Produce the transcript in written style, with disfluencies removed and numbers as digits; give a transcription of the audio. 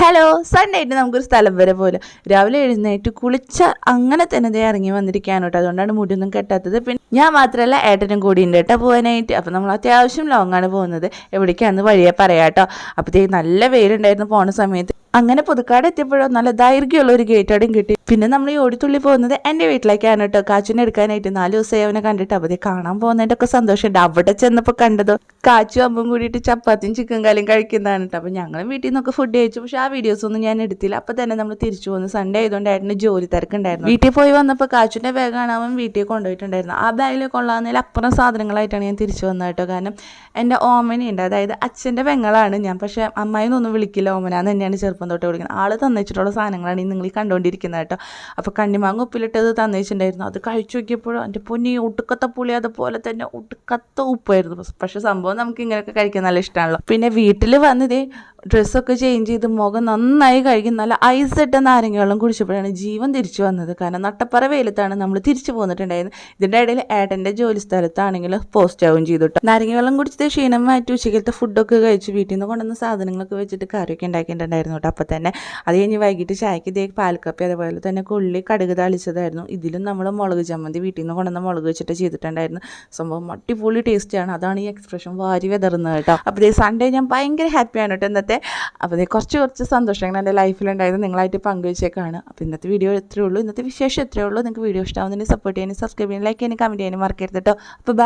Hello, Sunday ആയിട്ട് നമുക്കൊരു സ്ഥലം വരെ പോലെ രാവിലെ എഴുന്നേറ്റ് കുളിച്ച അങ്ങനെ തന്നെ ദേ ഇറങ്ങി വന്നിരിക്കുകയാണ് കേട്ടോ. അതുകൊണ്ടാണ് മുടിയൊന്നും കെട്ടാത്തത്. പിന്നെ ഞാൻ മാത്രമല്ല ഏട്ടനും കൂടി ഉണ്ട് കേട്ടോ പോകാനായിട്ട്. അപ്പം നമ്മൾ അത്യാവശ്യം ലോങ്ങാണ് പോകുന്നത്. എവിടേക്കാണെന്ന് വഴിയെ പറയാം കേട്ടോ. അപ്പോഴത്തേക്ക് നല്ല വെയിലുണ്ടായിരുന്നു പോണ സമയത്ത്. അങ്ങനെ പുതുക്കാട് എത്തിയപ്പോഴോ നല്ല ദൈർഘ്യമുള്ള ഒരു ഗേറ്റ് അവിടെയും കിട്ടി. പിന്നെ നമ്മൾ ഈ ഓടിത്തുള്ളി പോകുന്നത് എൻ്റെ വീട്ടിലേക്കാണ് കേട്ടോ, കാച്ചുവിനെ എടുക്കാനായിട്ട്. 4 ദിവസമായി അവനെ കണ്ടിട്ട്. അപ്പോൾ കാണാൻ പോകുന്നതിൻ്റെ ഒക്കെ സന്തോഷമുണ്ട്. അവിടെ ചെന്നപ്പോൾ കണ്ടതോ കാച്ചു അമ്പും കൂടിയിട്ട് ചപ്പാത്തിയും ചിക്കൻ കറിയും കഴിക്കുന്നതാണ് കേട്ടോ. അപ്പോൾ ഞങ്ങളും വീട്ടിൽ നിന്നൊക്കെ ഫുഡ് കഴിച്ചു. പക്ഷേ ആ വീഡിയോസൊന്നും ഞാൻ എടുത്തില്ല. അപ്പോൾ തന്നെ നമ്മൾ തിരിച്ചു പോകുന്നു. സൺഡേ ആയതുകൊണ്ട് ഏട്ടന് ജോലി തിരക്കുണ്ടായിരുന്നു. വീട്ടിൽ പോയി വന്നപ്പോൾ കാച്ചുവിൻ്റെ ബാഗാണ് അവൻ വീട്ടിൽ കൊണ്ടുപോയിട്ടുണ്ടായിരുന്നു. ആ ബാഗിൽ കൊള്ളാവുന്നതിൽ അപ്പുറം സാധനങ്ങളായിട്ടാണ് ഞാൻ തിരിച്ചു വന്നത് കേട്ടോ. കാരണം എൻ്റെ ഓമനയുണ്ട്, അതായത് അച്ഛൻ്റെ പെങ്ങളാണ് ഞാൻ. പക്ഷേ അമ്മായിന്നൊന്നും വിളിക്കില്ല, ഓമനാന്ന് തന്നെയാണ് ചെറുപ്പം തൊട്ട് വിളിക്കുന്നത്. ആൾ തന്നിച്ചിട്ടുള്ള സാധനങ്ങളാണ് ഈ നിങ്ങൾ കണ്ടുകൊണ്ടിരിക്കുന്നത് കേട്ടോ. അപ്പോൾ കണ്ണിമാങ്ങ ഉപ്പിലിട്ടത് തന്നിട്ടുണ്ടായിരുന്നു. അത് കഴിച്ചു നോക്കിയപ്പോഴും എൻ്റെ പൊന്നി ഒട്ടുക്കത്ത പുളി, അതുപോലെ തന്നെ ഒട്ടുക്കത്ത ഉപ്പായിരുന്നു. പക്ഷേ സംഭവം നമുക്ക് ഇങ്ങനെയൊക്കെ കഴിക്കാൻ നല്ല ഇഷ്ടമാണല്ലോ. പിന്നെ വീട്ടിൽ വന്നത് ഡ്രസ്സൊക്കെ ചേഞ്ച് ചെയ്ത് മുഖം നന്നായി കഴിക്കും. നല്ല ഐസ് ഇട്ട നാരങ്ങ വെള്ളം കുടിച്ചപ്പോഴാണ് ജീവൻ തിരിച്ചു വന്നത്. കാരണം നട്ടപ്പറ വെയിലത്താണ് നമ്മൾ തിരിച്ചു പോന്നിട്ടുണ്ടായിരുന്നത്. ഇതിൻ്റെ ഇടയിൽ ഏട്ടൻ്റെ ജോലി സ്ഥലത്താണെങ്കിൽ പോസ്റ്റ് ആവുകയും ചെയ്തിട്ട് നാരങ്ങ വെള്ളം കുടിച്ചിട്ട് ക്ഷീണം മാറ്റി ഉച്ചക്കലത്തെ ഫുഡൊക്കെ കഴിച്ച് വീട്ടിൽ നിന്ന് കൊണ്ടുവന്ന സാധനങ്ങളൊക്കെ വെച്ചിട്ട് കറിയൊക്കെ ഉണ്ടാക്കിയിട്ടുണ്ടായിരുന്നു കേട്ടോ. അപ്പം തന്നെ അത് കഴിഞ്ഞ് വൈകിട്ട് ചായക്ക് ഇതേ പാൽക്കപ്പി, അതുപോലെ തന്നെ കൊള്ളി കടുക് തളിച്ചതായിരുന്നു. ഇതിലും നമ്മൾ മുളക് ചമ്മന്തി വീട്ടിൽ നിന്ന് കൊണ്ടുവന്ന മുളക് വെച്ചിട്ട് ചെയ്തിട്ടുണ്ടായിരുന്നു. സംഭവം അടിപൊളി ടേസ്റ്റിയാണ്. അതാണ് ഈ എക്സ്പ്രഷൻ വാരി വെതറുന്നത് കേട്ടോ. അപ്പോൾ സൺഡേ ഞാൻ ഭയങ്കര ഹാപ്പിയാണ് കേട്ടോ ഇന്നത്തെ. അപ്പോൾ കുറച്ച് സന്തോഷങ്ങൾ എൻ്റെ ലൈഫിലുണ്ടായത് നിങ്ങളായിട്ട് പങ്കുവെച്ചേക്കാണ്. അപ്പോൾ ഇന്നത്തെ വീഡിയോ ഇത്രയേ ഉള്ളൂ. ഇന്നത്തെ വിശേഷം ഇത്രയേ ഉള്ളൂ. നിങ്ങൾക്ക് വീഡിയോ ഇഷ്ടമാവുന്നതിന് സപ്പോർട്ട് ചെയ്യാനും സബ്സ്ക്രൈബ് ചെയ്യാനും ലൈക്ക് ചെയ്യാനും കമൻറ്റ് ചെയ്യാനും മറക്കരുത് കേട്ടോ. അപ്പോൾ ബൈ.